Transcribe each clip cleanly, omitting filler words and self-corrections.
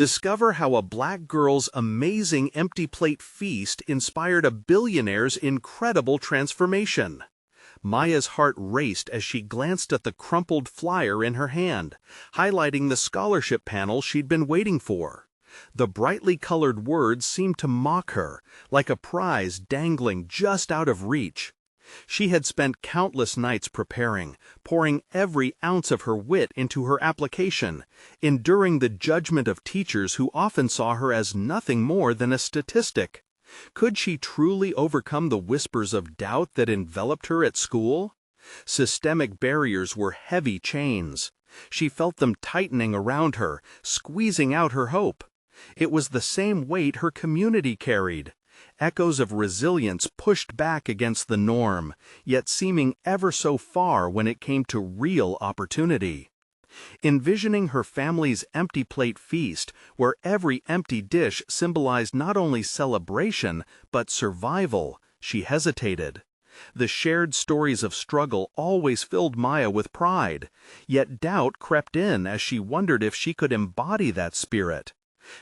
Discover how a black girl's amazing empty plate feast inspired a billionaire's incredible transformation. Maya's heart raced as she glanced at the crumpled flyer in her hand, highlighting the scholarship panel she'd been waiting for. The brightly colored words seemed to mock her, like a prize dangling just out of reach. She had spent countless nights preparing, pouring every ounce of her wit into her application, enduring the judgment of teachers who often saw her as nothing more than a statistic. Could she truly overcome the whispers of doubt that enveloped her at school? Systemic barriers were heavy chains. She felt them tightening around her, squeezing out her hope. It was the same weight her community carried. Echoes of resilience pushed back against the norm, yet seeming ever so far when it came to real opportunity. Envisioning her family's empty plate feast, where every empty dish symbolized not only celebration but survival, she hesitated. The shared stories of struggle always filled Maya with pride, yet doubt crept in as she wondered if she could embody that spirit.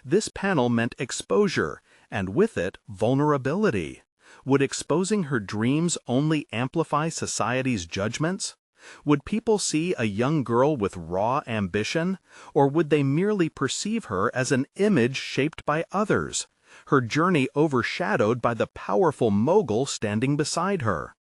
This panel meant exposure, and with it, vulnerability. Would exposing her dreams only amplify society's judgments? Would people see a young girl with raw ambition, or would they merely perceive her as an image shaped by others, her journey overshadowed by the powerful mogul standing beside her?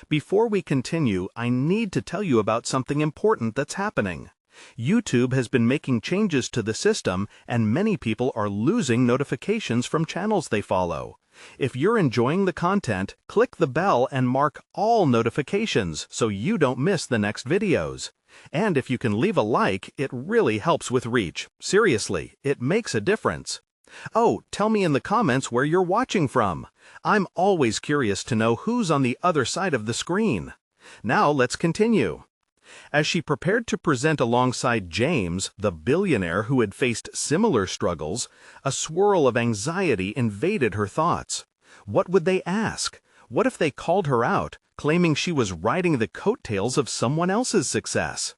Before we continue, I need to tell you about something important that's happening. YouTube has been making changes to the system, and many people are losing notifications from channels they follow. If you're enjoying the content, click the bell and mark all notifications so you don't miss the next videos. And if you can leave a like, it really helps with reach. Seriously, it makes a difference. Oh, tell me in the comments where you're watching from. I'm always curious to know who's on the other side of the screen. Now let's continue. As she prepared to present alongside James, the billionaire who had faced similar struggles, a swirl of anxiety invaded her thoughts. What would they ask? What if they called her out, claiming she was riding the coattails of someone else's success?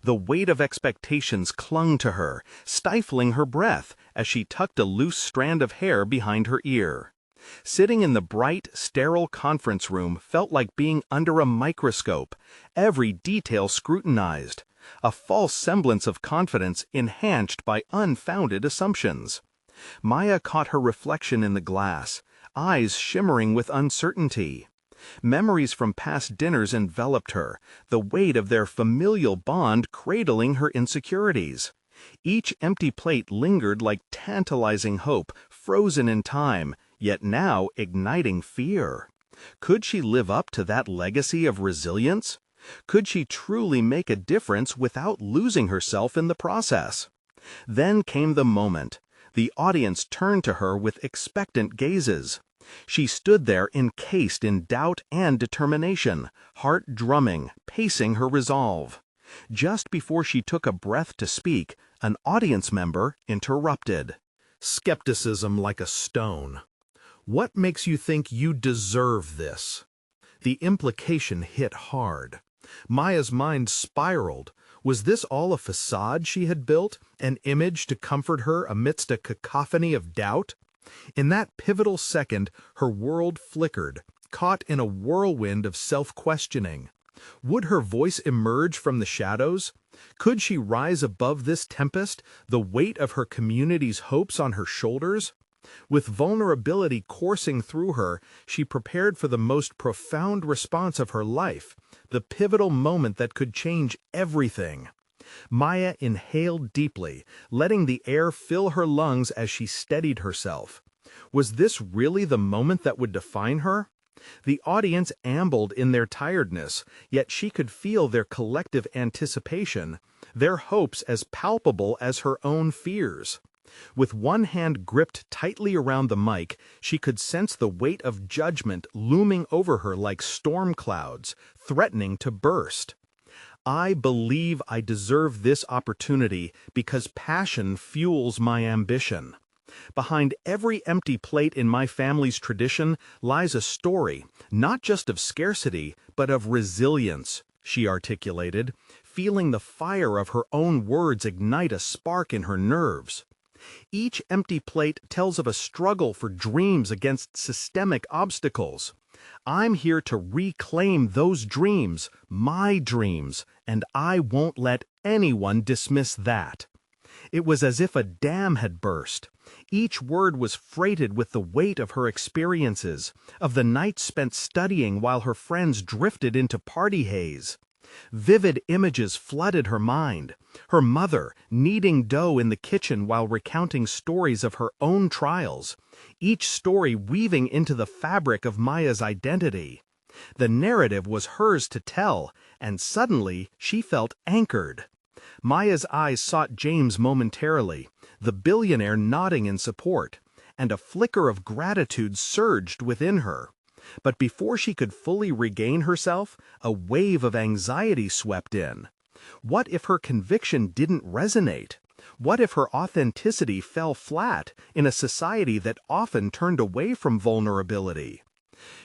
The weight of expectations clung to her, stifling her breath as she tucked a loose strand of hair behind her ear. Sitting in the bright, sterile conference room felt like being under a microscope, every detail scrutinized, a false semblance of confidence enhanced by unfounded assumptions. Maya caught her reflection in the glass, eyes shimmering with uncertainty. Memories from past dinners enveloped her, the weight of their familial bond cradling her insecurities. Each empty plate lingered like tantalizing hope, frozen in time, yet now igniting fear. Could she live up to that legacy of resilience? Could she truly make a difference without losing herself in the process? Then came the moment. The audience turned to her with expectant gazes. She stood there encased in doubt and determination, heart drumming, pacing her resolve. Just before she took a breath to speak, an audience member interrupted. Skepticism like a stone. What makes you think you deserve this? The implication hit hard. Maya's mind spiraled. Was this all a facade she had built, an image to comfort her amidst a cacophony of doubt? In that pivotal second, her world flickered, caught in a whirlwind of self-questioning. Would her voice emerge from the shadows? Could she rise above this tempest, the weight of her community's hopes on her shoulders? With vulnerability coursing through her, she prepared for the most profound response of her life, the pivotal moment that could change everything. Maya inhaled deeply, letting the air fill her lungs as she steadied herself. Was this really the moment that would define her? The audience ambled in their tiredness, yet she could feel their collective anticipation, their hopes as palpable as her own fears. With one hand gripped tightly around the mic, she could sense the weight of judgment looming over her like storm clouds, threatening to burst. I believe I deserve this opportunity because passion fuels my ambition. Behind every empty plate in my family's tradition lies a story, not just of scarcity, but of resilience, she articulated, feeling the fire of her own words ignite a spark in her nerves. Each empty plate tells of a struggle for dreams against systemic obstacles. I'm here to reclaim those dreams, my dreams, and I won't let anyone dismiss that. It was as if a dam had burst. Each word was freighted with the weight of her experiences, of the nights spent studying while her friends drifted into party haze. Vivid images flooded her mind. Her mother, kneading dough in the kitchen while recounting stories of her own trials, each story weaving into the fabric of Maya's identity. The narrative was hers to tell, and suddenly she felt anchored. Maya's eyes sought James momentarily, the billionaire nodding in support, and a flicker of gratitude surged within her. But before she could fully regain herself, a wave of anxiety swept in. What if her conviction didn't resonate? What if her authenticity fell flat in a society that often turned away from vulnerability?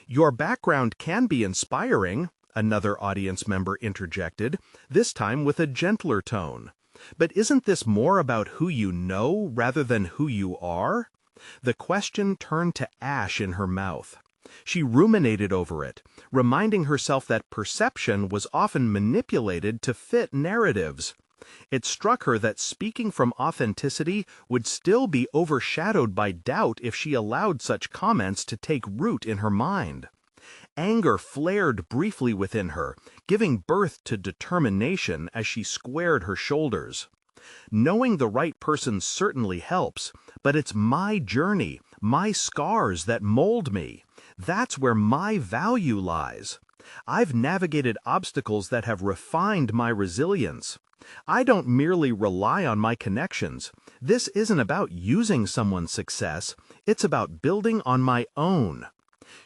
"Your background can be inspiring," another audience member interjected, this time with a gentler tone. "But isn't this more about who you know rather than who you are?" The question turned to ash in her mouth. She ruminated over it, reminding herself that perception was often manipulated to fit narratives. It struck her that speaking from authenticity would still be overshadowed by doubt if she allowed such comments to take root in her mind. Anger flared briefly within her, giving birth to determination as she squared her shoulders. "Knowing the right person certainly helps, but it's my journey, my scars that mold me. That's where my value lies. I've navigated obstacles that have refined my resilience. I don't merely rely on my connections. This isn't about using someone's success, it's about building on my own."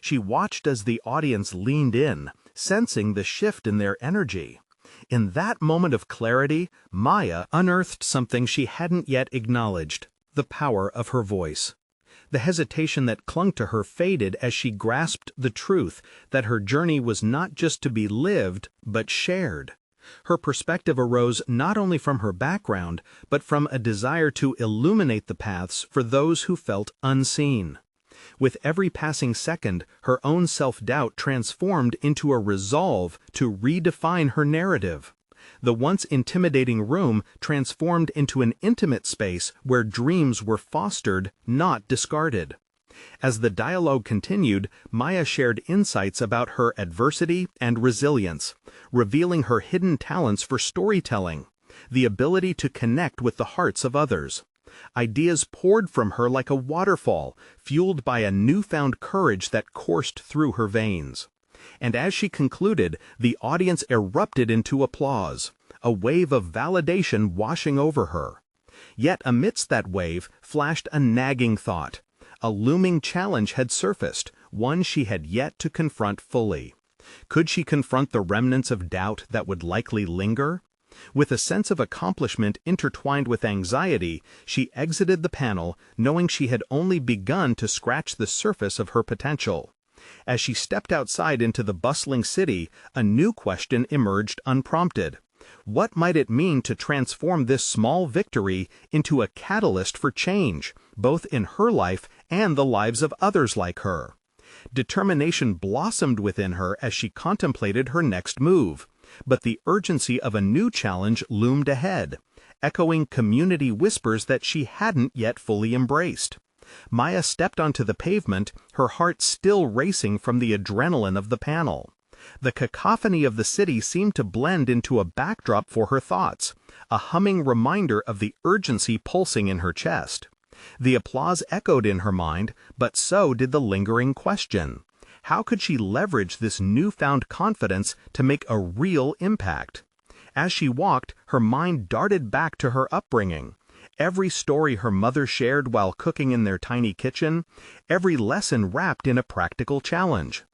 She watched as the audience leaned in, sensing the shift in their energy. In that moment of clarity, Maya unearthed something she hadn't yet acknowledged: the power of her voice. The hesitation that clung to her faded as she grasped the truth that her journey was not just to be lived, but shared. Her perspective arose not only from her background, but from a desire to illuminate the paths for those who felt unseen. With every passing second, her own self-doubt transformed into a resolve to redefine her narrative. The once intimidating room transformed into an intimate space where dreams were fostered, not discarded. As the dialogue continued, Maya shared insights about her adversity and resilience, revealing her hidden talents for storytelling, the ability to connect with the hearts of others. Ideas poured from her like a waterfall, fueled by a newfound courage that coursed through her veins. And as she concluded, the audience erupted into applause, a wave of validation washing over her. Yet amidst that wave flashed a nagging thought. A looming challenge had surfaced, one she had yet to confront fully. Could she confront the remnants of doubt that would likely linger? With a sense of accomplishment intertwined with anxiety, she exited the panel, knowing she had only begun to scratch the surface of her potential. As she stepped outside into the bustling city, a new question emerged unprompted. What might it mean to transform this small victory into a catalyst for change, both in her life and the lives of others like her? Determination blossomed within her as she contemplated her next move. But the urgency of a new challenge loomed ahead, echoing community whispers that she hadn't yet fully embraced. Maya stepped onto the pavement, her heart still racing from the adrenaline of the panel. The cacophony of the city seemed to blend into a backdrop for her thoughts, a humming reminder of the urgency pulsing in her chest. The applause echoed in her mind, but so did the lingering question. How could she leverage this newfound confidence to make a real impact? As she walked, her mind darted back to her upbringing. Every story her mother shared while cooking in their tiny kitchen, every lesson wrapped in a practical challenge.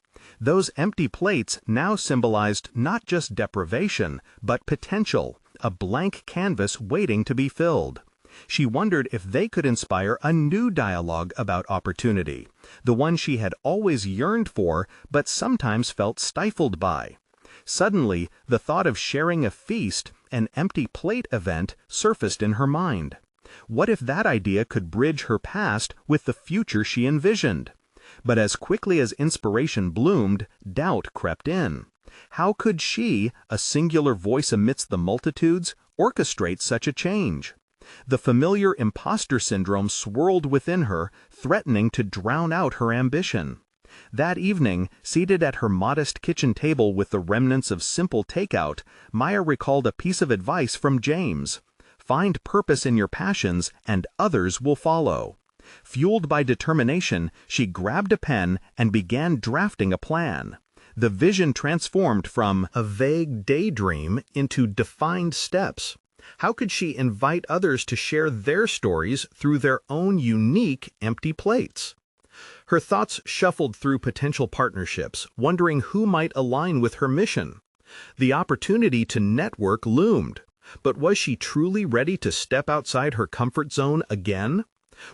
Those empty plates now symbolized not just deprivation, but potential, a blank canvas waiting to be filled. She wondered if they could inspire a new dialogue about opportunity, the one she had always yearned for but sometimes felt stifled by. Suddenly, the thought of sharing a feast, an empty plate event, surfaced in her mind. What if that idea could bridge her past with the future she envisioned? But as quickly as inspiration bloomed, doubt crept in. How could she, a singular voice amidst the multitudes, orchestrate such a change? The familiar imposter syndrome swirled within her, threatening to drown out her ambition. That evening, seated at her modest kitchen table with the remnants of simple takeout, Maya recalled a piece of advice from James. Find purpose in your passions, and others will follow. Fueled by determination, she grabbed a pen and began drafting a plan. The vision transformed from a vague daydream into defined steps. How could she invite others to share their stories through their own unique empty plates? Her thoughts shuffled through potential partnerships, wondering who might align with her mission. The opportunity to network loomed. But was she truly ready to step outside her comfort zone again?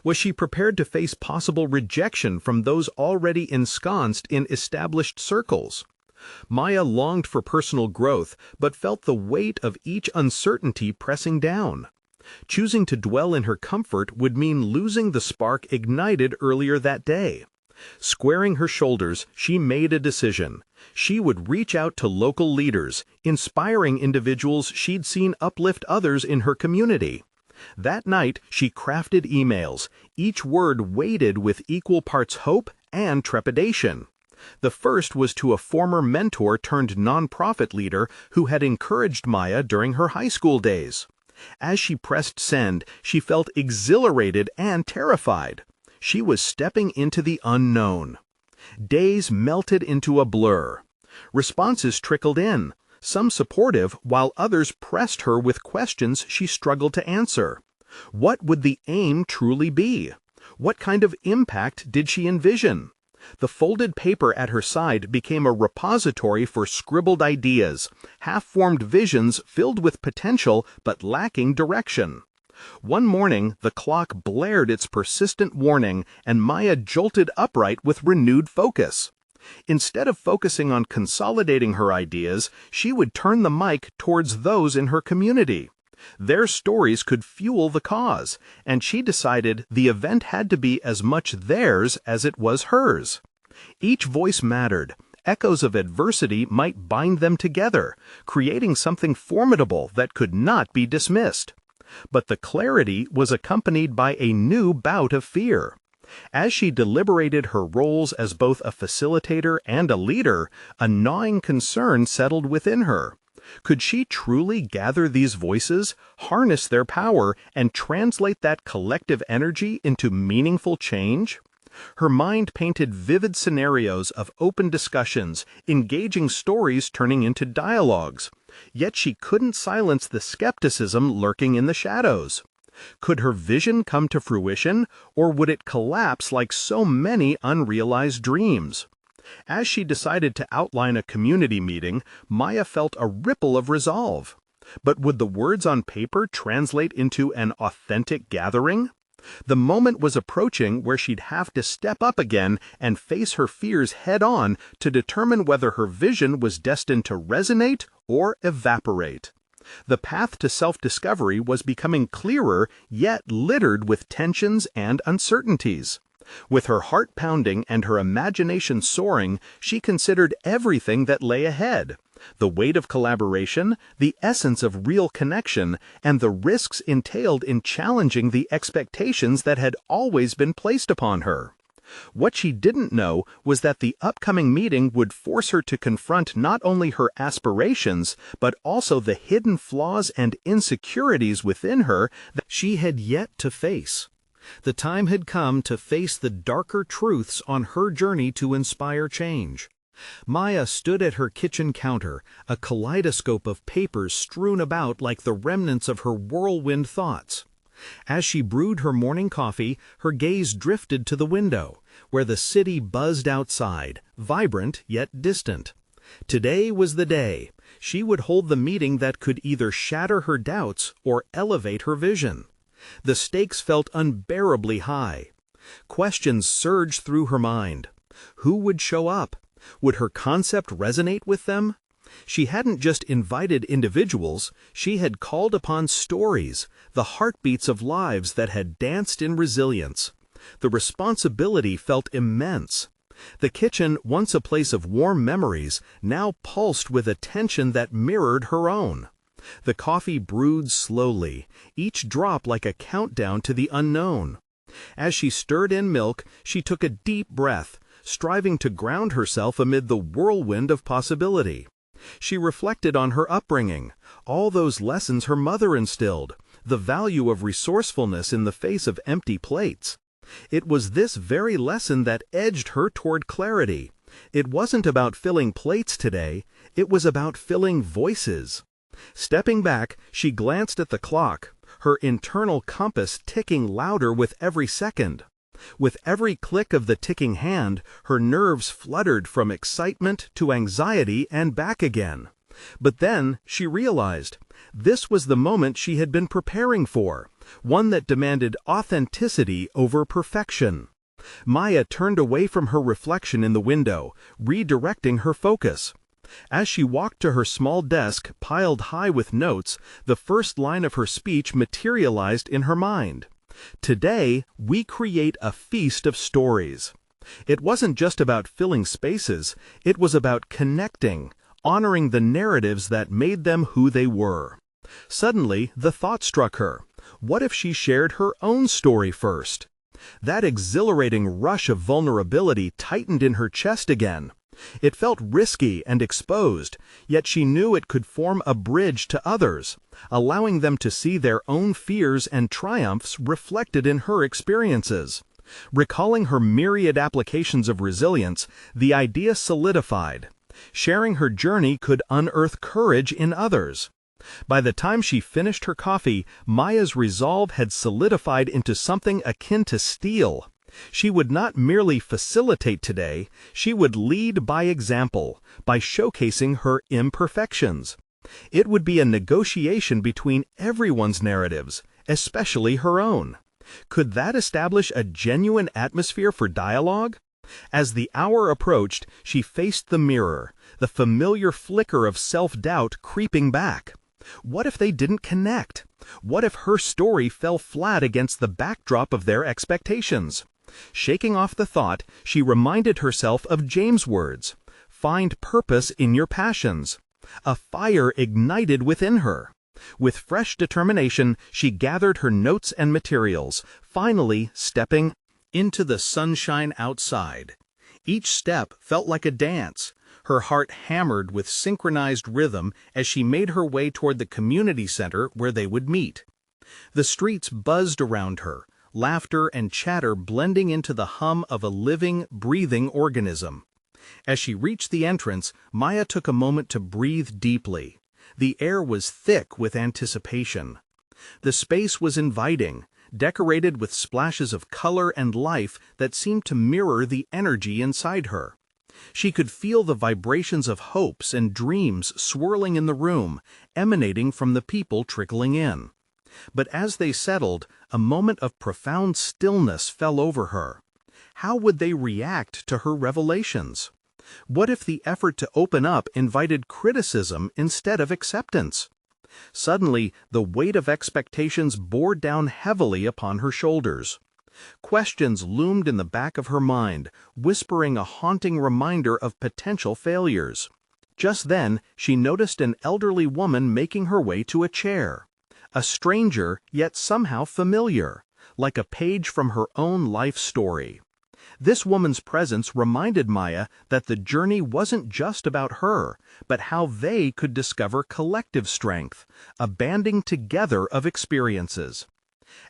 Was she prepared to face possible rejection from those already ensconced in established circles? Maya longed for personal growth, but felt the weight of each uncertainty pressing down. Choosing to dwell in her comfort would mean losing the spark ignited earlier that day. Squaring her shoulders, she made a decision. She would reach out to local leaders, inspiring individuals she'd seen uplift others in her community. That night, she crafted emails, each word weighted with equal parts hope and trepidation. The first was to a former mentor turned nonprofit leader who had encouraged Maya during her high school days. As she pressed send, she felt exhilarated and terrified. She was stepping into the unknown. Days melted into a blur. Responses trickled in, some supportive, while others pressed her with questions she struggled to answer. What would the aim truly be? What kind of impact did she envision? The folded paper at her side became a repository for scribbled ideas, half-formed visions filled with potential but lacking direction. One morning, the clock blared its persistent warning, and Maya jolted upright with renewed focus. Instead of focusing on consolidating her ideas, she would turn the mic towards those in her community. Their stories could fuel the cause, and she decided the event had to be as much theirs as it was hers. Each voice mattered. Echoes of adversity might bind them together, creating something formidable that could not be dismissed. But the clarity was accompanied by a new bout of fear. As she deliberated her roles as both a facilitator and a leader, a gnawing concern settled within her. Could she truly gather these voices, harness their power, and translate that collective energy into meaningful change? Her mind painted vivid scenarios of open discussions, engaging stories turning into dialogues. Yet she couldn't silence the skepticism lurking in the shadows. Could her vision come to fruition, or would it collapse like so many unrealized dreams? As she decided to outline a community meeting, Maya felt a ripple of resolve. But would the words on paper translate into an authentic gathering? The moment was approaching where she'd have to step up again and face her fears head-on to determine whether her vision was destined to resonate or evaporate. The path to self-discovery was becoming clearer, yet littered with tensions and uncertainties. With her heart pounding and her imagination soaring, she considered everything that lay ahead: the weight of collaboration, the essence of real connection, and the risks entailed in challenging the expectations that had always been placed upon her. What she didn't know was that the upcoming meeting would force her to confront not only her aspirations, but also the hidden flaws and insecurities within her that she had yet to face. The time had come to face the darker truths on her journey to inspire change. Maya stood at her kitchen counter, a kaleidoscope of papers strewn about like the remnants of her whirlwind thoughts. As she brewed her morning coffee, her gaze drifted to the window, where the city buzzed outside, vibrant yet distant. Today was the day. She would hold the meeting that could either shatter her doubts or elevate her vision. The stakes felt unbearably high. Questions surged through her mind. Who would show up? Would her concept resonate with them? She hadn't just invited individuals, she had called upon stories, the heartbeats of lives that had danced in resilience. The responsibility felt immense. The kitchen, once a place of warm memories, now pulsed with a tension that mirrored her own. The coffee brewed slowly, each drop like a countdown to the unknown. As she stirred in milk, she took a deep breath, striving to ground herself amid the whirlwind of possibility. She reflected on her upbringing, all those lessons her mother instilled, the value of resourcefulness in the face of empty plates. It was this very lesson that edged her toward clarity. It wasn't about filling plates today, it was about filling voices. Stepping back, she glanced at the clock, her internal compass ticking louder with every second. With every click of the ticking hand, her nerves fluttered from excitement to anxiety and back again. But then she realized this was the moment she had been preparing for, one that demanded authenticity over perfection. Maya turned away from her reflection in the window, redirecting her focus. As she walked to her small desk piled high with notes, the first line of her speech materialized in her mind. Today, we create a feast of stories. It wasn't just about filling spaces, it was about connecting, honoring the narratives that made them who they were. Suddenly, the thought struck her. What if she shared her own story first? That exhilarating rush of vulnerability tightened in her chest again. It felt risky and exposed, yet she knew it could form a bridge to others, allowing them to see their own fears and triumphs reflected in her experiences. Recalling her myriad applications of resilience, the idea solidified. Sharing her journey could unearth courage in others. By the time she finished her coffee, Maya's resolve had solidified into something akin to steel. She would not merely facilitate today, she would lead by example, by showcasing her imperfections. It would be a negotiation between everyone's narratives, especially her own. Could that establish a genuine atmosphere for dialogue? As the hour approached, she faced the mirror, the familiar flicker of self-doubt creeping back. What if they didn't connect? What if her story fell flat against the backdrop of their expectations? Shaking off the thought, she reminded herself of James' words, "Find purpose in your passions." A fire ignited within her. With fresh determination, she gathered her notes and materials, finally stepping into the sunshine outside. Each step felt like a dance. Her heart hammered with synchronized rhythm as she made her way toward the community center where they would meet. The streets buzzed around her, laughter and chatter blending into the hum of a living, breathing organism. As she reached the entrance, Maya took a moment to breathe deeply. The air was thick with anticipation. The space was inviting, decorated with splashes of color and life that seemed to mirror the energy inside her. She could feel the vibrations of hopes and dreams swirling in the room, emanating from the people trickling in. But as they settled, a moment of profound stillness fell over her. How would they react to her revelations? What if the effort to open up invited criticism instead of acceptance? Suddenly, the weight of expectations bore down heavily upon her shoulders. Questions loomed in the back of her mind, whispering a haunting reminder of potential failures. Just then, she noticed an elderly woman making her way to a chair. A stranger, yet somehow familiar, like a page from her own life story. This woman's presence reminded Maya that the journey wasn't just about her, but how they could discover collective strength, a banding together of experiences.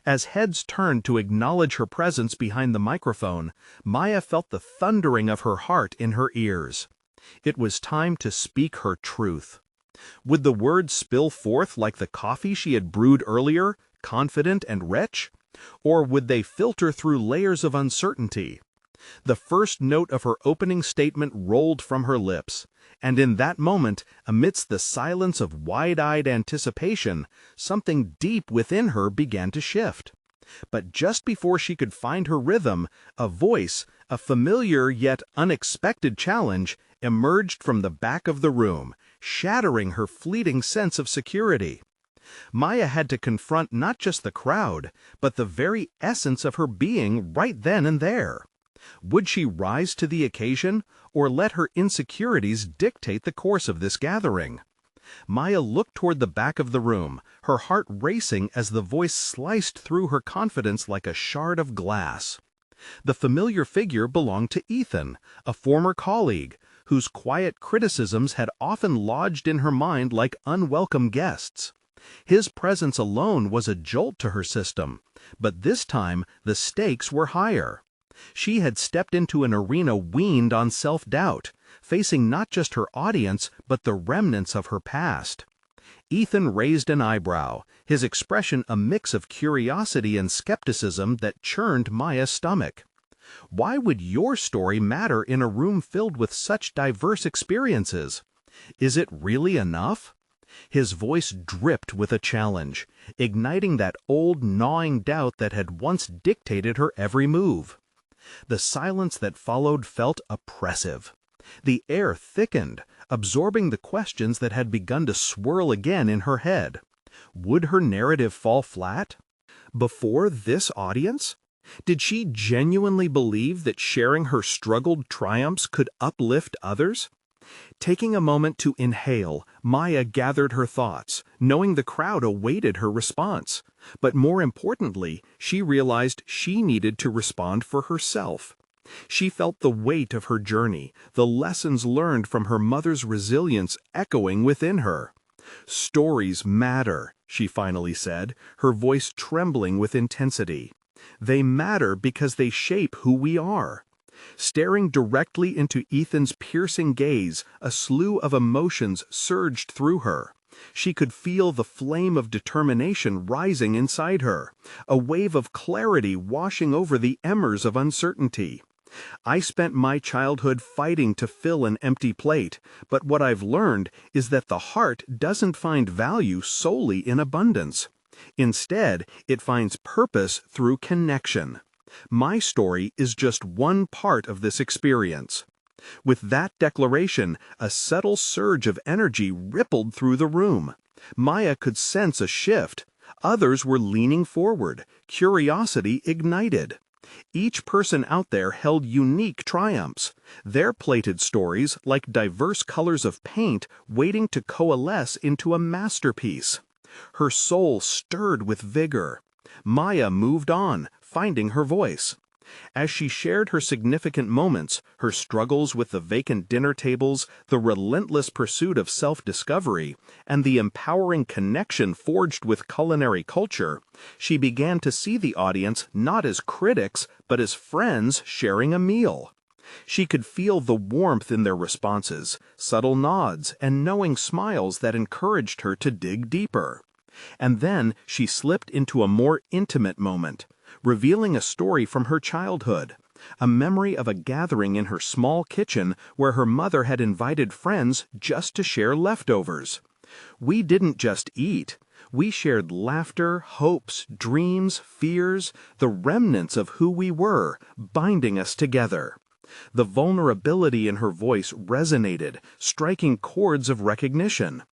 As heads turned to acknowledge her presence behind the microphone, Maya felt the thundering of her heart in her ears. It was time to speak her truth. Would the words spill forth like the coffee she had brewed earlier, confident and rich? Or would they filter through layers of uncertainty? The first note of her opening statement rolled from her lips, and in that moment, amidst the silence of wide-eyed anticipation, something deep within her began to shift. But just before she could find her rhythm, a voice, a familiar yet unexpected challenge, emerged from the back of the room, shattering her fleeting sense of security. Maya had to confront not just the crowd, but the very essence of her being right then and there. Would she rise to the occasion, or let her insecurities dictate the course of this gathering? Maya looked toward the back of the room, her heart racing as the voice sliced through her confidence like a shard of glass. The familiar figure belonged to Ethan, a former colleague, whose quiet criticisms had often lodged in her mind like unwelcome guests. His presence alone was a jolt to her system, but this time the stakes were higher. She had stepped into an arena weaned on self-doubt, facing not just her audience but the remnants of her past. Ethan raised an eyebrow, his expression a mix of curiosity and skepticism that churned Maya's stomach. Why would your story matter in a room filled with such diverse experiences? Is it really enough? His voice dripped with a challenge, igniting that old gnawing doubt that had once dictated her every move. The silence that followed felt oppressive. The air thickened, absorbing the questions that had begun to swirl again in her head. Would her narrative fall flat? Before this audience? Did she genuinely believe that sharing her struggled triumphs could uplift others? Taking a moment to inhale, Maya gathered her thoughts, knowing the crowd awaited her response. But more importantly, she realized she needed to respond for herself. She felt the weight of her journey, the lessons learned from her mother's resilience echoing within her. "Stories matter," she finally said, her voice trembling with intensity. "They matter because they shape who we are." Staring directly into Ethan's piercing gaze, a slew of emotions surged through her. She could feel the flame of determination rising inside her, a wave of clarity washing over the embers of uncertainty. "I spent my childhood fighting to fill an empty plate, but what I've learned is that the heart doesn't find value solely in abundance. Instead, it finds purpose through connection. My story is just one part of this experience." With that declaration, a subtle surge of energy rippled through the room. Maya could sense a shift. Others were leaning forward, curiosity ignited. Each person out there held unique triumphs, their plated stories like diverse colors of paint waiting to coalesce into a masterpiece. Her soul stirred with vigor. Maya moved on, finding her voice. As she shared her significant moments, her struggles with the vacant dinner tables, the relentless pursuit of self-discovery, and the empowering connection forged with culinary culture, she began to see the audience not as critics, but as friends sharing a meal. She could feel the warmth in their responses, subtle nods, and knowing smiles that encouraged her to dig deeper. And then she slipped into a more intimate moment, revealing a story from her childhood, a memory of a gathering in her small kitchen where her mother had invited friends just to share leftovers. "We didn't just eat. We shared laughter, hopes, dreams, fears, the remnants of who we were, binding us together." The vulnerability in her voice resonated, striking chords of recognition.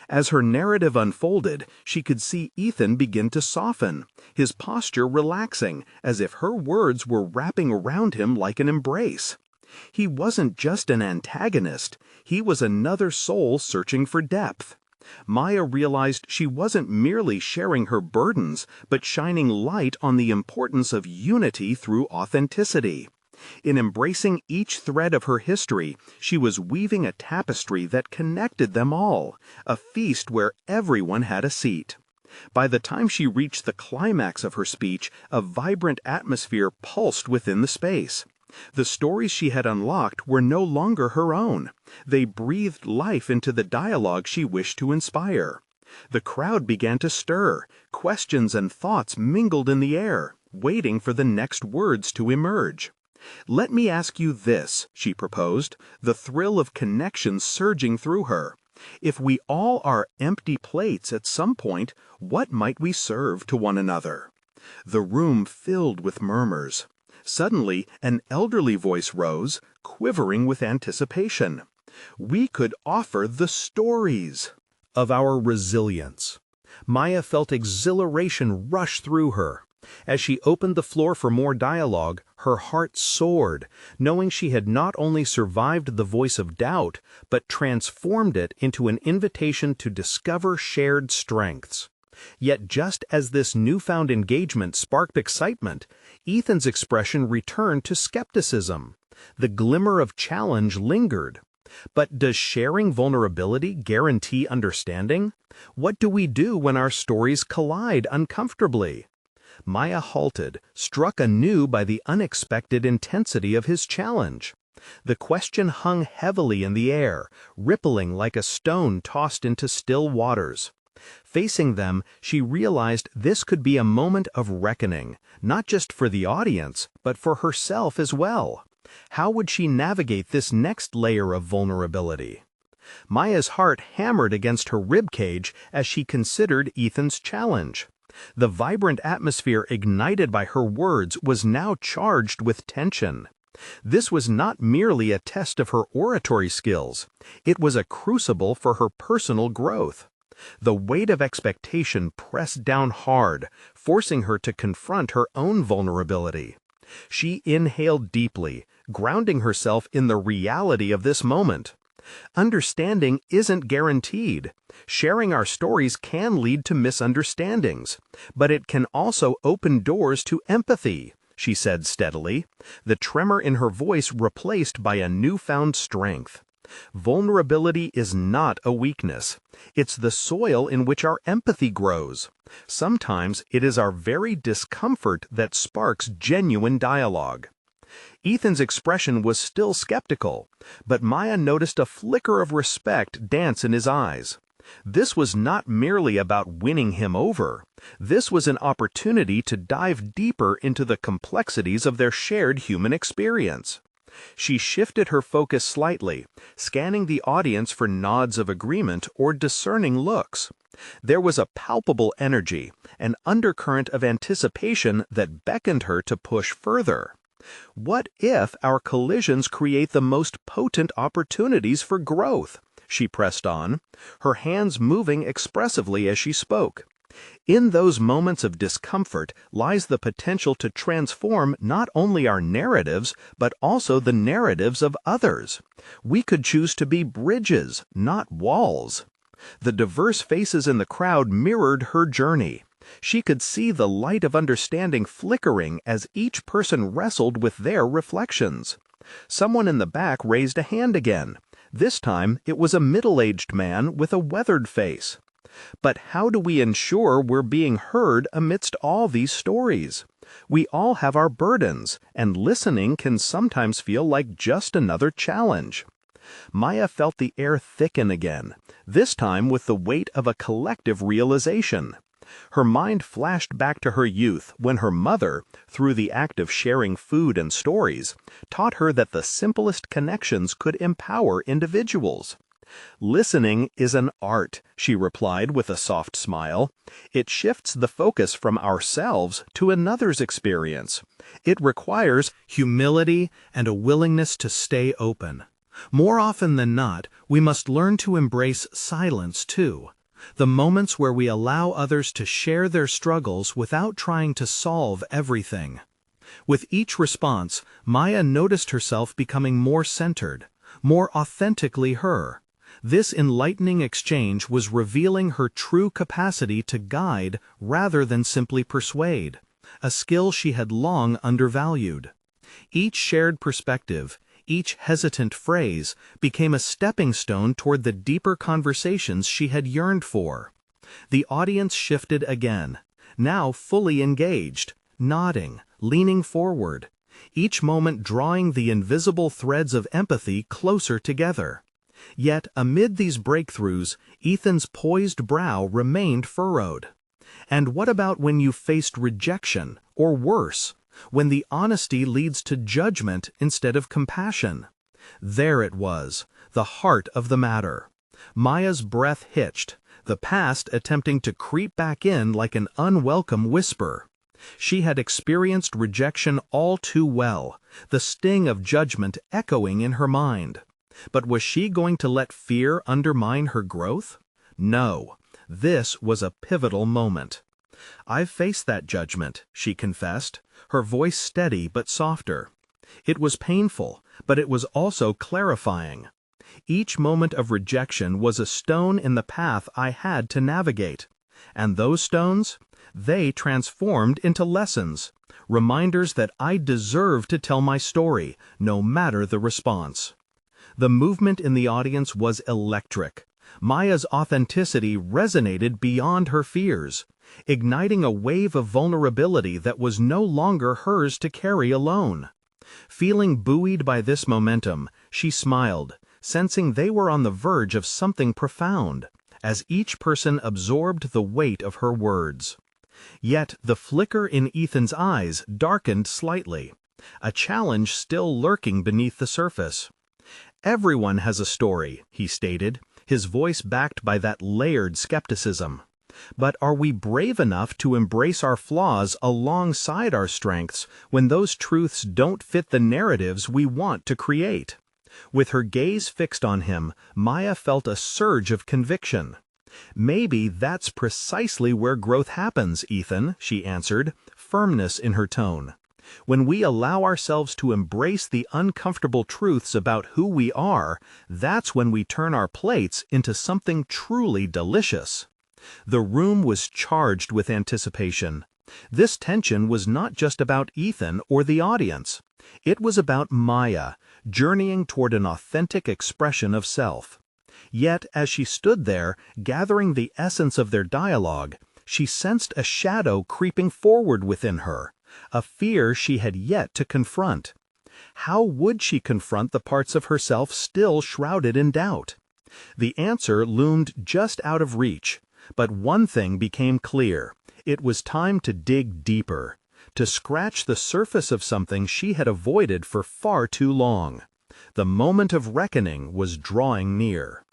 As her narrative unfolded, she could see Ethan begin to soften, his posture relaxing, as if her words were wrapping around him like an embrace. He wasn't just an antagonist, he was another soul searching for depth. Maya realized she wasn't merely sharing her burdens, but shining light on the importance of unity through authenticity. In embracing each thread of her history, she was weaving a tapestry that connected them all, a feast where everyone had a seat. By the time she reached the climax of her speech, a vibrant atmosphere pulsed within the space. The stories she had unlocked were no longer her own. They breathed life into the dialogue she wished to inspire. The crowd began to stir, questions and thoughts mingled in the air, waiting for the next words to emerge. "Let me ask you this," she proposed, the thrill of connection surging through her. "If we all are empty plates at some point, what might we serve to one another?" The room filled with murmurs. Suddenly, an elderly voice rose, quivering with anticipation. We could offer the stories of our resilience. Maya felt exhilaration rush through her. As she opened the floor for more dialogue, her heart soared, knowing she had not only survived the voice of doubt, but transformed it into an invitation to discover shared strengths. Yet just as this newfound engagement sparked excitement, Ethan's expression returned to skepticism. The glimmer of challenge lingered. But does sharing vulnerability guarantee understanding? What do we do when our stories collide uncomfortably? Maya halted, struck anew by the unexpected intensity of his challenge. The question hung heavily in the air, rippling like a stone tossed into still waters. Facing them, she realized this could be a moment of reckoning, not just for the audience, but for herself as well. How would she navigate this next layer of vulnerability? Maya's heart hammered against her ribcage as she considered Ethan's challenge. The vibrant atmosphere ignited by her words was now charged with tension. This was not merely a test of her oratory skills. It was a crucible for her personal growth. The weight of expectation pressed down hard, forcing her to confront her own vulnerability. She inhaled deeply, grounding herself in the reality of this moment. Understanding isn't guaranteed. Sharing our stories can lead to misunderstandings, but it can also open doors to empathy, she said steadily, the tremor in her voice replaced by a newfound strength. Vulnerability is not a weakness. It's the soil in which our empathy grows. Sometimes it is our very discomfort that sparks genuine dialogue. Ethan's expression was still skeptical, but Maya noticed a flicker of respect dance in his eyes. This was not merely about winning him over. This was an opportunity to dive deeper into the complexities of their shared human experience. She shifted her focus slightly, scanning the audience for nods of agreement or discerning looks. There was a palpable energy, an undercurrent of anticipation that beckoned her to push further. What if our collisions create the most potent opportunities for growth? She pressed on, her hands moving expressively as she spoke. In those moments of discomfort lies the potential to transform not only our narratives, but also the narratives of others. We could choose to be bridges, not walls. The diverse faces in the crowd mirrored her journey. She could see the light of understanding flickering as each person wrestled with their reflections. Someone in the back raised a hand again. This time it was a middle-aged man with a weathered face. But how do we ensure we're being heard amidst all these stories? We all have our burdens, and listening can sometimes feel like just another challenge. Maya felt the air thicken again, this time with the weight of a collective realization. Her mind flashed back to her youth when her mother, through the act of sharing food and stories, taught her that the simplest connections could empower individuals. Listening is an art, she replied with a soft smile. It shifts the focus from ourselves to another's experience. It requires humility and a willingness to stay open. More often than not, we must learn to embrace silence too. The moments where we allow others to share their struggles without trying to solve everything. With each response, Maya noticed herself becoming more centered, more authentically her. This enlightening exchange was revealing her true capacity to guide rather than simply persuade, a skill she had long undervalued. Each shared perspective, each hesitant phrase, became a stepping stone toward the deeper conversations she had yearned for. The audience shifted again, now fully engaged, nodding, leaning forward, each moment drawing the invisible threads of empathy closer together. Yet, amid these breakthroughs, Ethan's poised brow remained furrowed. And what about when you faced rejection, or worse, when the honesty leads to judgment instead of compassion? There it was, the heart of the matter. Maya's breath hitched, the past attempting to creep back in like an unwelcome whisper. She had experienced rejection all too well, the sting of judgment echoing in her mind. But was she going to let fear undermine her growth? No. This was a pivotal moment. "I've faced that judgment," she confessed, her voice steady but softer. "It was painful, but it was also clarifying. Each moment of rejection was a stone in the path I had to navigate. And those stones? They transformed into lessons, reminders that I deserve to tell my story, no matter the response." The movement in the audience was electric. Maya's authenticity resonated beyond her fears, igniting a wave of vulnerability that was no longer hers to carry alone. Feeling buoyed by this momentum, she smiled, sensing they were on the verge of something profound, as each person absorbed the weight of her words. Yet the flicker in Ethan's eyes darkened slightly, a challenge still lurking beneath the surface. "Everyone has a story," he stated, his voice backed by that layered skepticism. "But are we brave enough to embrace our flaws alongside our strengths when those truths don't fit the narratives we want to create?" With her gaze fixed on him, Maya felt a surge of conviction. "Maybe that's precisely where growth happens, Ethan," she answered, firmness in her tone. "When we allow ourselves to embrace the uncomfortable truths about who we are, that's when we turn our plates into something truly delicious." The room was charged with anticipation. This tension was not just about Ethan or the audience. It was about Maya, journeying toward an authentic expression of self. Yet, as she stood there, gathering the essence of their dialogue, she sensed a shadow creeping forward within her, a fear she had yet to confront. How would she confront the parts of herself still shrouded in doubt? The answer loomed just out of reach, but one thing became clear. It was time to dig deeper, to scratch the surface of something she had avoided for far too long. The moment of reckoning was drawing near.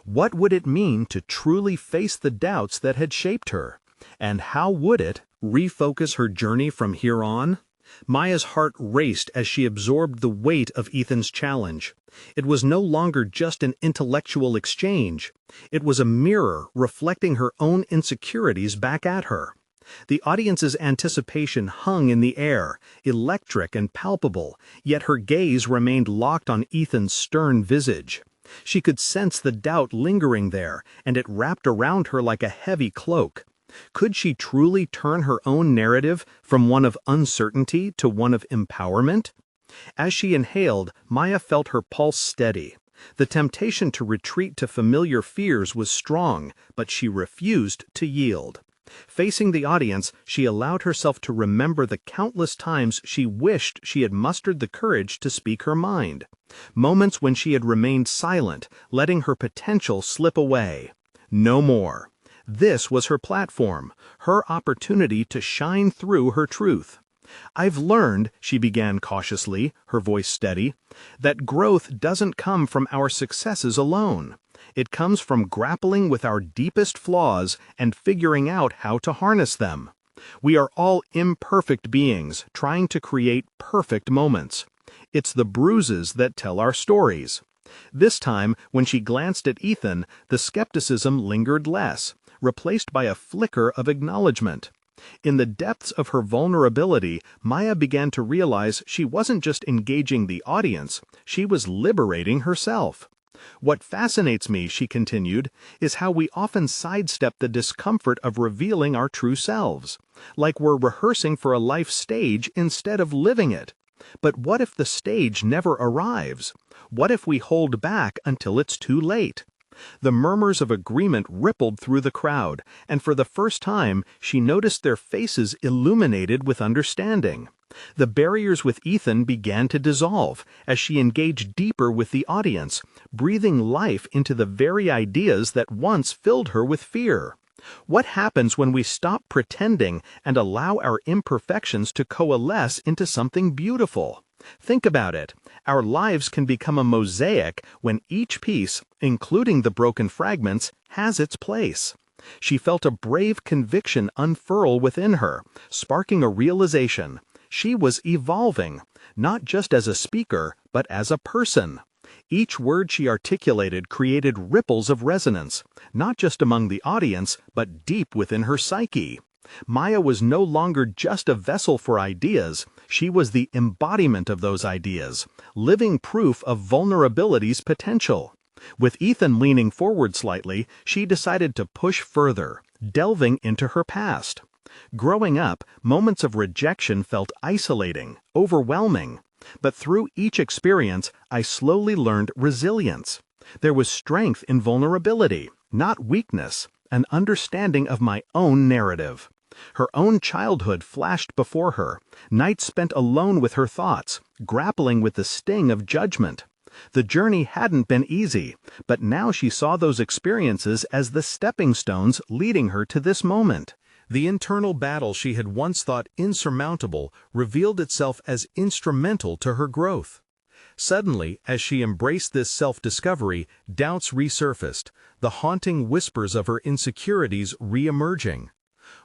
What would it mean to truly face the doubts that had shaped her? And how would it refocus her journey from here on? Maya's heart raced as she absorbed the weight of Ethan's challenge. It was no longer just an intellectual exchange. It was a mirror reflecting her own insecurities back at her. The audience's anticipation hung in the air, electric and palpable, yet her gaze remained locked on Ethan's stern visage. She could sense the doubt lingering there, and it wrapped around her like a heavy cloak. Could she truly turn her own narrative from one of uncertainty to one of empowerment? As she inhaled, Maya felt her pulse steady. The temptation to retreat to familiar fears was strong, but she refused to yield. Facing the audience, she allowed herself to remember the countless times she wished she had mustered the courage to speak her mind. Moments when she had remained silent, letting her potential slip away. No more. This was her platform, her opportunity to shine through her truth. "I've learned," she began cautiously, her voice steady, "that growth doesn't come from our successes alone. It comes from grappling with our deepest flaws and figuring out how to harness them. We are all imperfect beings trying to create perfect moments. It's the bruises that tell our stories." This time, when she glanced at Ethan, the skepticism lingered less, replaced by a flicker of acknowledgement. In the depths of her vulnerability, Maya began to realize she wasn't just engaging the audience, she was liberating herself. "What fascinates me," she continued, "is how we often sidestep the discomfort of revealing our true selves, like we're rehearsing for a life stage instead of living it. But what if the stage never arrives? What if we hold back until it's too late?" The murmurs of agreement rippled through the crowd, and for the first time she noticed their faces illuminated with understanding. The barriers with Ethan began to dissolve as she engaged deeper with the audience, breathing life into the very ideas that once filled her with fear. What happens when we stop pretending and allow our imperfections to coalesce into something beautiful? Think about it. Our lives can become a mosaic when each piece, including the broken fragments, has its place. She felt a brave conviction unfurl within her, sparking a realization. She was evolving, not just as a speaker, but as a person. Each word she articulated created ripples of resonance, not just among the audience, but deep within her psyche. Maya was no longer just a vessel for ideas, she was the embodiment of those ideas, living proof of vulnerability's potential. With Ethan leaning forward slightly, she decided to push further, delving into her past. Growing up, moments of rejection felt isolating, overwhelming. But through each experience, I slowly learned resilience. There was strength in vulnerability, not weakness, an understanding of my own narrative. Her own childhood flashed before her, nights spent alone with her thoughts, grappling with the sting of judgment. The journey hadn't been easy, but now she saw those experiences as the stepping stones leading her to this moment. The internal battle she had once thought insurmountable revealed itself as instrumental to her growth. Suddenly, as she embraced this self-discovery, doubts resurfaced, the haunting whispers of her insecurities re-emerging.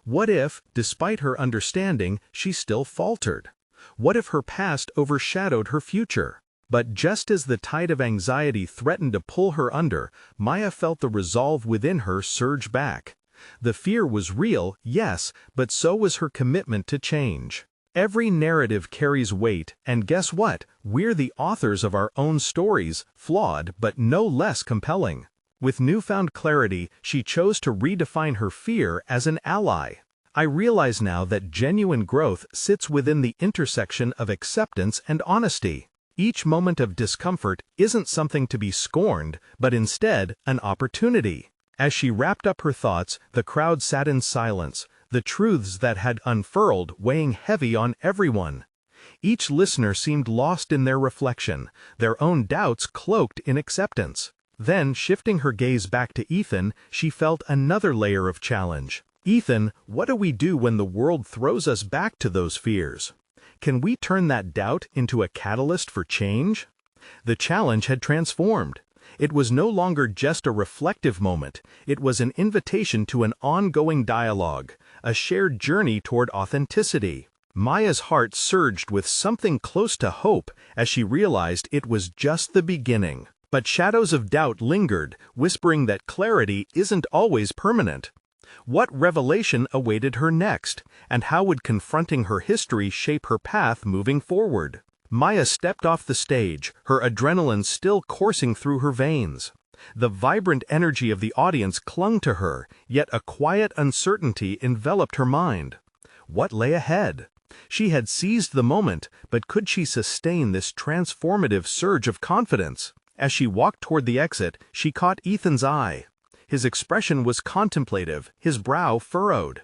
What if, despite her understanding, she still faltered? What if her past overshadowed her future? But just as the tide of anxiety threatened to pull her under, Maya felt the resolve within her surge back. The fear was real, yes, but so was her commitment to change. Every narrative carries weight, and guess what? We're the authors of our own stories, flawed but no less compelling. With newfound clarity, she chose to redefine her fear as an ally. I realize now that genuine growth sits within the intersection of acceptance and honesty. Each moment of discomfort isn't something to be scorned, but instead an opportunity. As she wrapped up her thoughts, the crowd sat in silence, the truths that had unfurled weighing heavy on everyone. Each listener seemed lost in their reflection, their own doubts cloaked in acceptance. Then, shifting her gaze back to Ethan, she felt another layer of challenge. Ethan, what do we do when the world throws us back to those fears? Can we turn that doubt into a catalyst for change? The challenge had transformed. It was no longer just a reflective moment, it was an invitation to an ongoing dialogue, a shared journey toward authenticity. Maya's heart surged with something close to hope as she realized it was just the beginning. But shadows of doubt lingered, whispering that clarity isn't always permanent. What revelation awaited her next, and how would confronting her history shape her path moving forward? Maya stepped off the stage, her adrenaline still coursing through her veins. The vibrant energy of the audience clung to her, yet a quiet uncertainty enveloped her mind. What lay ahead? She had seized the moment, but could she sustain this transformative surge of confidence? As she walked toward the exit, she caught Ethan's eye. His expression was contemplative, his brow furrowed.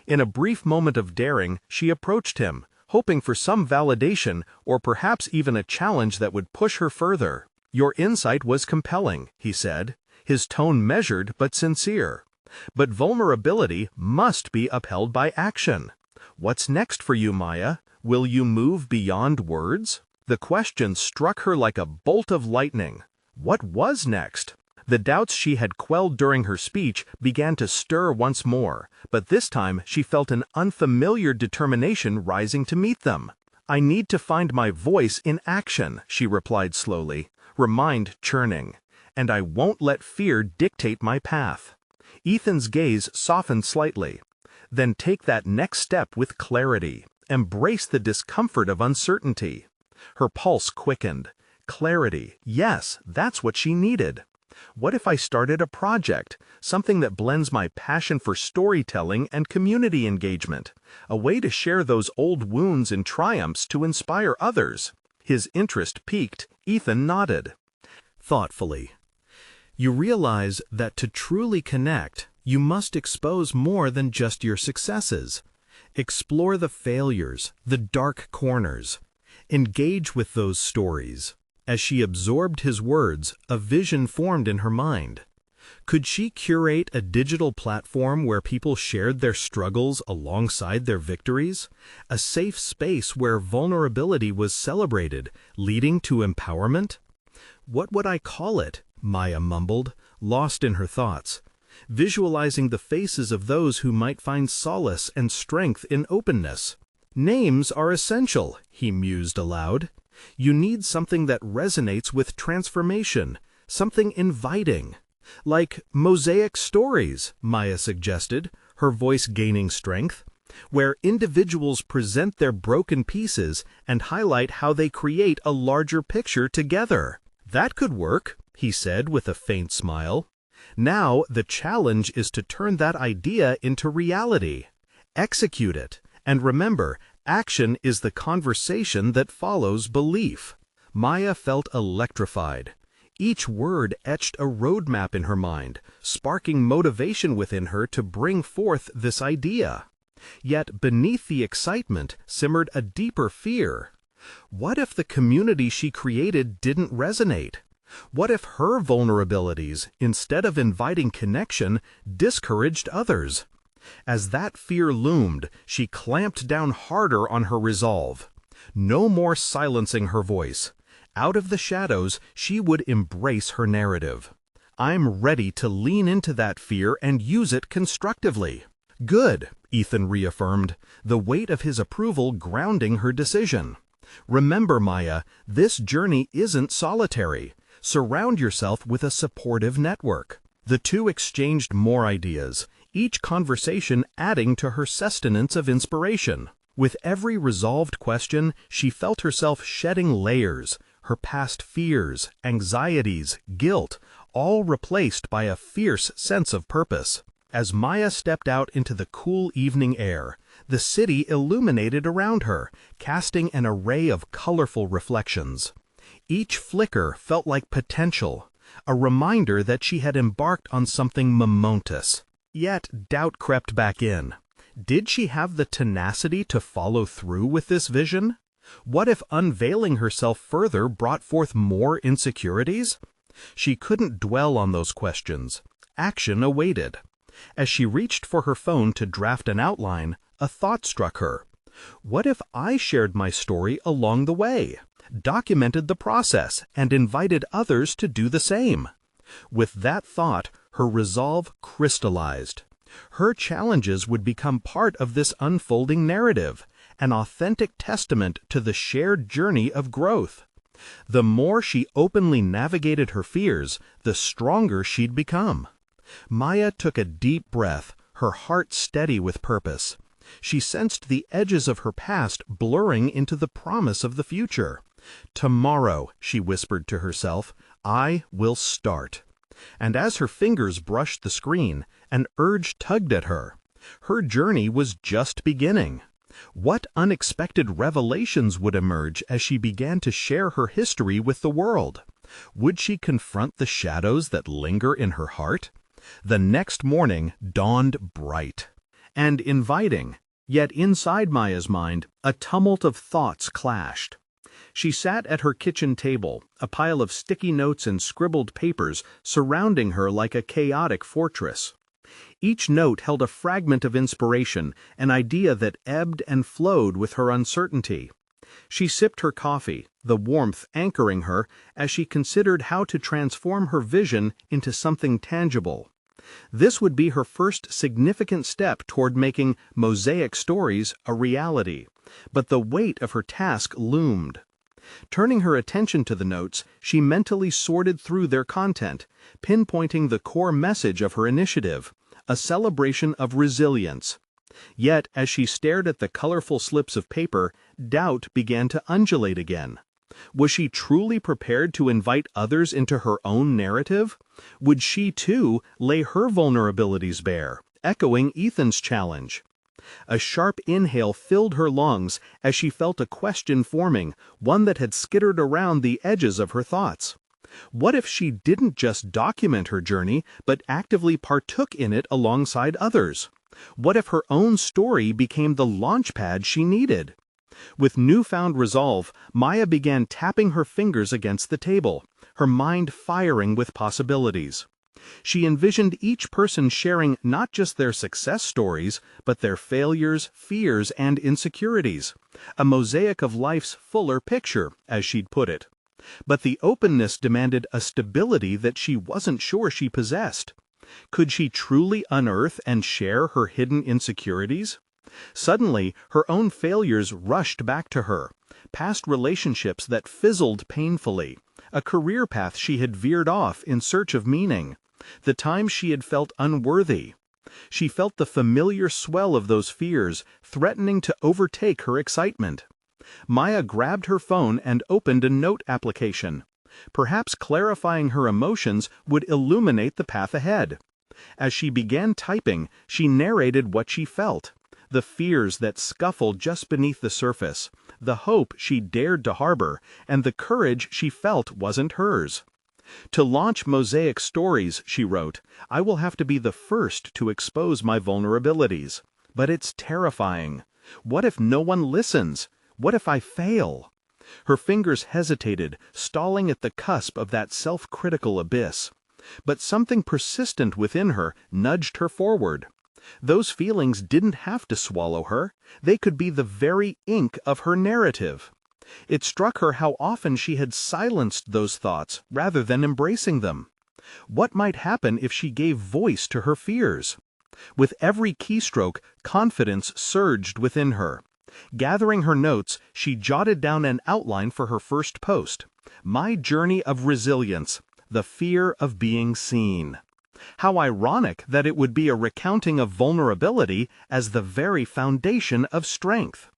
In a brief moment of daring, she approached him, hoping for some validation or perhaps even a challenge that would push her further. "Your insight was compelling," he said, his tone measured but sincere. "But vulnerability must be upheld by action. What's next for you, Maya? Will you move beyond words?" The question struck her like a bolt of lightning. What was next? The doubts she had quelled during her speech began to stir once more, but this time she felt an unfamiliar determination rising to meet them. "I need to find my voice in action," she replied slowly, her mind churning. "And I won't let fear dictate my path." Ethan's gaze softened slightly. "Then take that next step with clarity. Embrace the discomfort of uncertainty." Her pulse quickened. Clarity, yes, that's what she needed. What if I started a project, something that blends my passion for storytelling and community engagement, a way to share those old wounds and triumphs to inspire others? His interest piqued, Ethan nodded. Thoughtfully. "You realize that to truly connect, you must expose more than just your successes. Explore the failures, the dark corners. Engage with those stories." As she absorbed his words, a vision formed in her mind. Could she curate a digital platform where people shared their struggles alongside their victories? A safe space where vulnerability was celebrated, leading to empowerment? "What would I call it?" Maya mumbled, lost in her thoughts, visualizing the faces of those who might find solace and strength in openness. "Names are essential," he mused aloud. You need something that resonates with transformation, something inviting. Like mosaic stories, Maya suggested, her voice gaining strength, where individuals present their broken pieces and highlight how they create a larger picture together. That could work, he said with a faint smile. Now the challenge is to turn that idea into reality. Execute it, and remember, action is the conversation that follows belief. Maya felt electrified. Each word etched a roadmap in her mind, sparking motivation within her to bring forth this idea. Yet beneath the excitement simmered a deeper fear. What if the community she created didn't resonate? What if her vulnerabilities, instead of inviting connection, discouraged others? As that fear loomed, she clamped down harder on her resolve. No more silencing her voice. Out of the shadows, she would embrace her narrative. I'm ready to lean into that fear and use it constructively. Good, Ethan reaffirmed, the weight of his approval grounding her decision. Remember, Maya, this journey isn't solitary. Surround yourself with a supportive network. The two exchanged more ideas, each conversation adding to her sustenance of inspiration. With every resolved question, she felt herself shedding layers, her past fears, anxieties, guilt, all replaced by a fierce sense of purpose. As Maya stepped out into the cool evening air, the city illuminated around her, casting an array of colorful reflections. Each flicker felt like potential, a reminder that she had embarked on something momentous. Yet doubt crept back in. Did she have the tenacity to follow through with this vision? What if unveiling herself further brought forth more insecurities? She couldn't dwell on those questions. Action awaited. As she reached for her phone to draft an outline, a thought struck her. What if I shared my story along the way, documented the process, and invited others to do the same? With that thought, her resolve crystallized. Her challenges would become part of this unfolding narrative, an authentic testament to the shared journey of growth. The more she openly navigated her fears, the stronger she'd become. Maya took a deep breath, her heart steady with purpose. She sensed the edges of her past blurring into the promise of the future. Tomorrow, she whispered to herself, I will start. And as her fingers brushed the screen, an urge tugged at her. Her journey was just beginning. What unexpected revelations would emerge as she began to share her history with the world? Would she confront the shadows that linger in her heart? The next morning dawned bright and inviting, yet inside Maya's mind, a tumult of thoughts clashed. She sat at her kitchen table, a pile of sticky notes and scribbled papers surrounding her like a chaotic fortress. Each note held a fragment of inspiration, an idea that ebbed and flowed with her uncertainty. She sipped her coffee, the warmth anchoring her as she considered how to transform her vision into something tangible. This would be her first significant step toward making mosaic stories a reality, but the weight of her task loomed. Turning her attention to the notes, she mentally sorted through their content, pinpointing the core message of her initiative, a celebration of resilience. Yet, as she stared at the colorful slips of paper, doubt began to undulate again. Was she truly prepared to invite others into her own narrative? Would she, too, lay her vulnerabilities bare, echoing Ethan's challenge? A sharp inhale filled her lungs as she felt a question forming, one that had skittered around the edges of her thoughts. What if she didn't just document her journey, but actively partook in it alongside others? What if her own story became the launchpad she needed? With newfound resolve, Maya began tapping her fingers against the table, her mind firing with possibilities. She envisioned each person sharing not just their success stories, but their failures, fears, and insecurities, a mosaic of life's fuller picture, as she'd put it. But the openness demanded a stability that she wasn't sure she possessed. Could she truly unearth and share her hidden insecurities? Suddenly, her own failures rushed back to her, past relationships that fizzled painfully, a career path she had veered off in search of meaning, the times she had felt unworthy. She felt the familiar swell of those fears threatening to overtake her excitement. Maya grabbed her phone and opened a note application. Perhaps clarifying her emotions would illuminate the path ahead. As she began typing, she narrated what she felt, the fears that scuffled just beneath the surface, the hope she dared to harbor, and the courage she felt wasn't hers. To launch Mosaic Stories, she wrote, I will have to be the first to expose my vulnerabilities. But it's terrifying. What if no one listens? What if I fail? Her fingers hesitated, stalling at the cusp of that self-critical abyss. But something persistent within her nudged her forward. Those feelings didn't have to swallow her. They could be the very ink of her narrative. It struck her how often she had silenced those thoughts rather than embracing them. What might happen if she gave voice to her fears? With every keystroke, confidence surged within her. Gathering her notes, she jotted down an outline for her first post. My journey of resilience, the fear of being seen. How ironic that it would be a recounting of vulnerability as the very foundation of strength.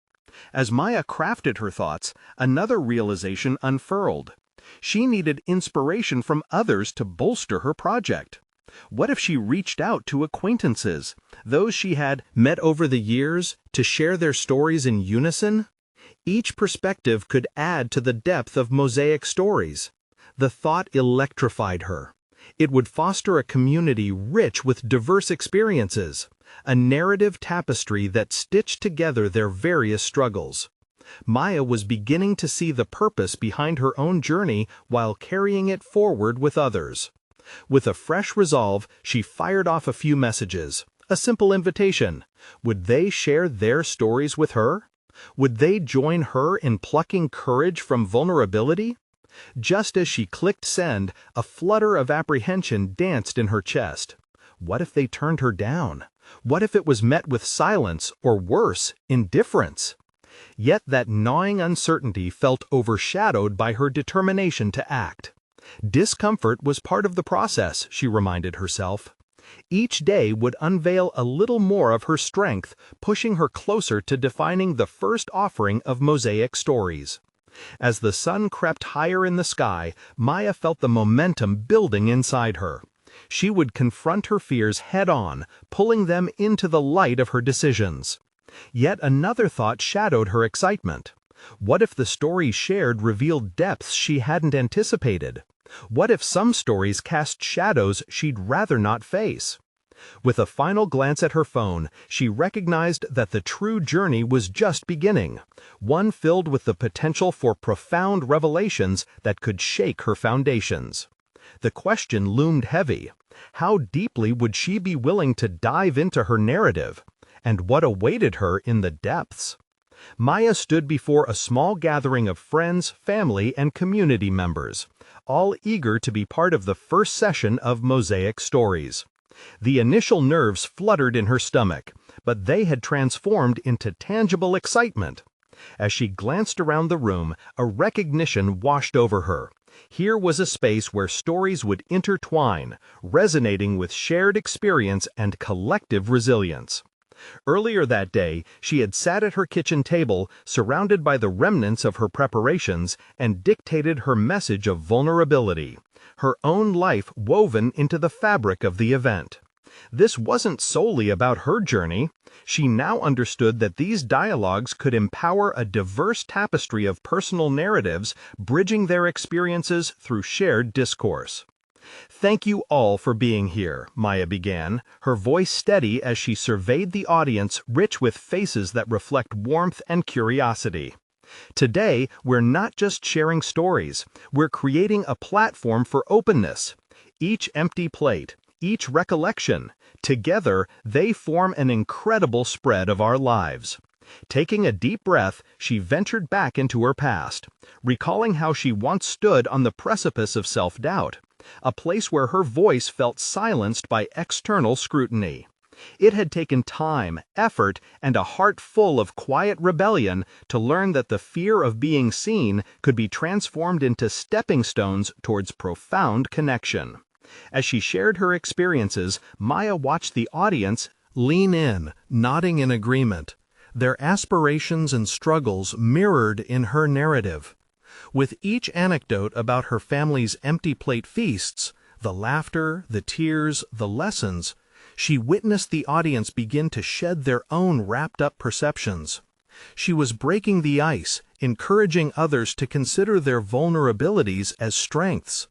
As Maya crafted her thoughts, another realization unfurled. She needed inspiration from others to bolster her project. What if she reached out to acquaintances, those she had met over the years, to share their stories in unison? Each perspective could add to the depth of Mosaic Stories. The thought electrified her. It would foster a community rich with diverse experiences, a narrative tapestry that stitched together their various struggles. Maya was beginning to see the purpose behind her own journey while carrying it forward with others. With a fresh resolve, she fired off a few messages, a simple invitation. Would they share their stories with her? Would they join her in plucking courage from vulnerability? Just as she clicked send, a flutter of apprehension danced in her chest. What if they turned her down? What if it was met with silence, or worse, indifference? Yet that gnawing uncertainty felt overshadowed by her determination to act. Discomfort was part of the process, she reminded herself. Each day would unveil a little more of her strength, pushing her closer to defining the first offering of Mosaic Stories. As the sun crept higher in the sky, Maya felt the momentum building inside her. She would confront her fears head-on, pulling them into the light of her decisions. Yet another thought shadowed her excitement. What if the stories shared revealed depths she hadn't anticipated? What if some stories cast shadows she'd rather not face? With a final glance at her phone, she recognized that the true journey was just beginning, one filled with the potential for profound revelations that could shake her foundations. The question loomed heavy. How deeply would she be willing to dive into her narrative? And what awaited her in the depths? Maya stood before a small gathering of friends, family, and community members, all eager to be part of the first session of Mosaic Stories. The initial nerves fluttered in her stomach, but they had transformed into tangible excitement. As she glanced around the room, a recognition washed over her. Here was a space where stories would intertwine, resonating with shared experience and collective resilience. Earlier that day, she had sat at her kitchen table, surrounded by the remnants of her preparations, and dictated her message of vulnerability, her own life woven into the fabric of the event. This wasn't solely about her journey. She now understood that these dialogues could empower a diverse tapestry of personal narratives, bridging their experiences through shared discourse. Thank you all for being here, Maya began, her voice steady as she surveyed the audience rich with faces that reflect warmth and curiosity. Today, we're not just sharing stories, we're creating a platform for openness. Each empty plate, each recollection, together they form an incredible spread of our lives. Taking a deep breath, she ventured back into her past, recalling how she once stood on the precipice of self-doubt, a place where her voice felt silenced by external scrutiny. It had taken time, effort, and a heart full of quiet rebellion to learn that the fear of being seen could be transformed into stepping stones towards profound connection. As she shared her experiences, Maya watched the audience lean in, nodding in agreement, their aspirations and struggles mirrored in her narrative. With each anecdote about her family's empty plate feasts, the laughter, the tears, the lessons, she witnessed the audience begin to shed their own wrapped-up perceptions. She was breaking the ice, encouraging others to consider their vulnerabilities as strengths.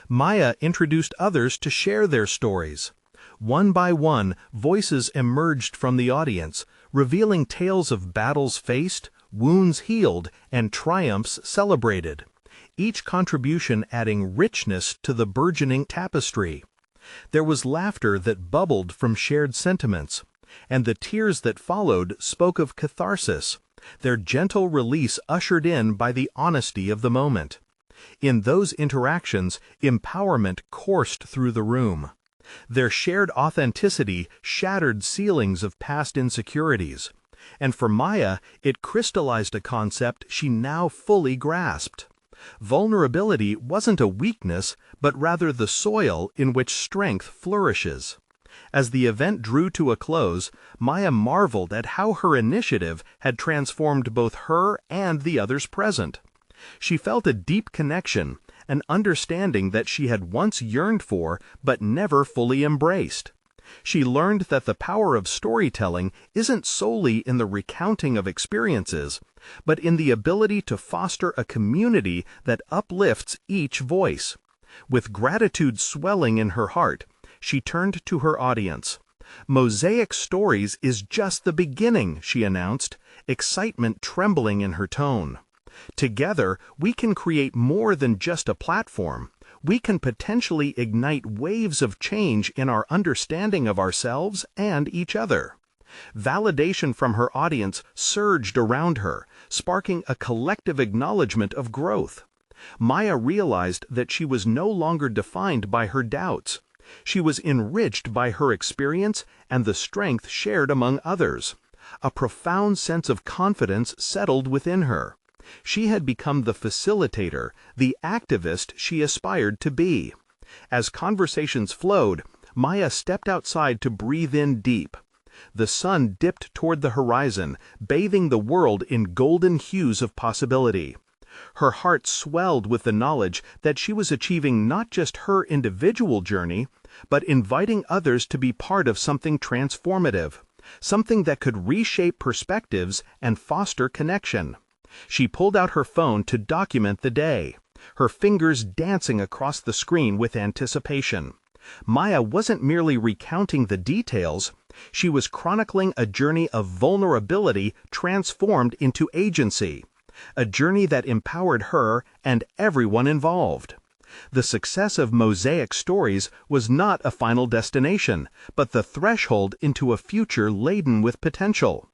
Maya introduced others to share their stories. One by one, voices emerged from the audience, revealing tales of battles faced, wounds healed, and triumphs celebrated, each contribution adding richness to the burgeoning tapestry. There was laughter that bubbled from shared sentiments, and the tears that followed spoke of catharsis, their gentle release ushered in by the honesty of the moment. In those interactions, empowerment coursed through the room. Their shared authenticity shattered ceilings of past insecurities, and for Maya, it crystallized a concept she now fully grasped. Vulnerability wasn't a weakness, but rather the soil in which strength flourishes. As the event drew to a close, Maya marveled at how her initiative had transformed both her and the others present. She felt a deep connection, an understanding that she had once yearned for but never fully embraced. She learned that the power of storytelling isn't solely in the recounting of experiences, but in the ability to foster a community that uplifts each voice. With gratitude swelling in her heart, she turned to her audience. "Mosaic Stories is just the beginning," she announced, excitement trembling in her tone. "Together, we can create more than just a platform. We can potentially ignite waves of change in our understanding of ourselves and each other." Validation from her audience surged around her, sparking a collective acknowledgement of growth. Maya realized that she was no longer defined by her doubts. She was enriched by her experience and the strength shared among others. A profound sense of confidence settled within her. She had become the facilitator, the activist she aspired to be. As conversations flowed, Maya stepped outside to breathe in deep. The sun dipped toward the horizon, bathing the world in golden hues of possibility. Her heart swelled with the knowledge that she was achieving not just her individual journey, but inviting others to be part of something transformative, something that could reshape perspectives and foster connection. She pulled out her phone to document the day, her fingers dancing across the screen with anticipation. Maya wasn't merely recounting the details, she was chronicling a journey of vulnerability transformed into agency, a journey that empowered her and everyone involved. The success of Mosaic Stories was not a final destination, but the threshold into a future laden with potential.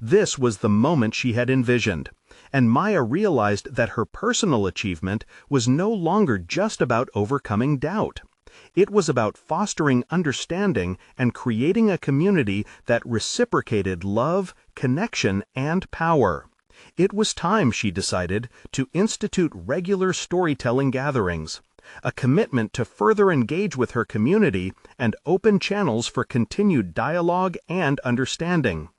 This was the moment she had envisioned, and Maya realized that her personal achievement was no longer just about overcoming doubt. It was about fostering understanding and creating a community that reciprocated love, connection, and power. It was time, she decided, to institute regular storytelling gatherings, a commitment to further engage with her community and open channels for continued dialogue and understanding.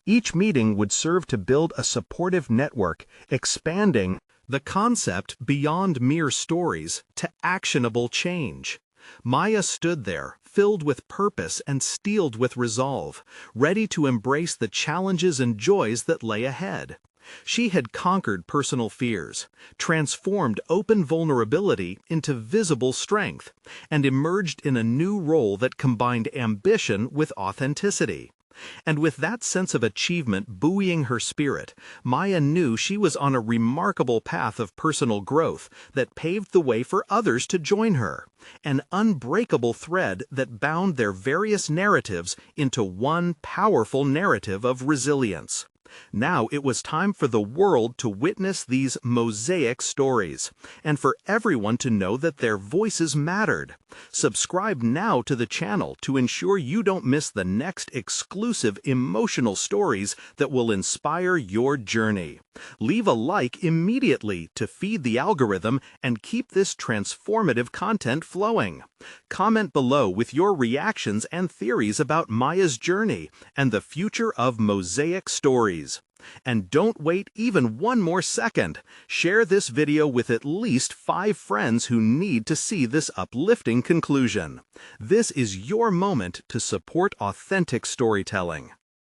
Each meeting would serve to build a supportive network, expanding the concept beyond mere stories to actionable change. Maya stood there, filled with purpose and steeled with resolve, ready to embrace the challenges and joys that lay ahead. She had conquered personal fears, transformed open vulnerability into visible strength, and emerged in a new role that combined ambition with authenticity. And with that sense of achievement buoying her spirit, Maya knew she was on a remarkable path of personal growth that paved the way for others to join her, an unbreakable thread that bound their various narratives into one powerful narrative of resilience. Now it was time for the world to witness these mosaic stories, and for everyone to know that their voices mattered. Subscribe now to the channel to ensure you don't miss the next exclusive emotional stories that will inspire your journey. Leave a like immediately to feed the algorithm and keep this transformative content flowing. Comment below with your reactions and theories about Maya's journey and the future of mosaic stories. And don't wait even one more second. Share this video with at least 5 friends who need to see this uplifting conclusion. This is your moment to support authentic storytelling.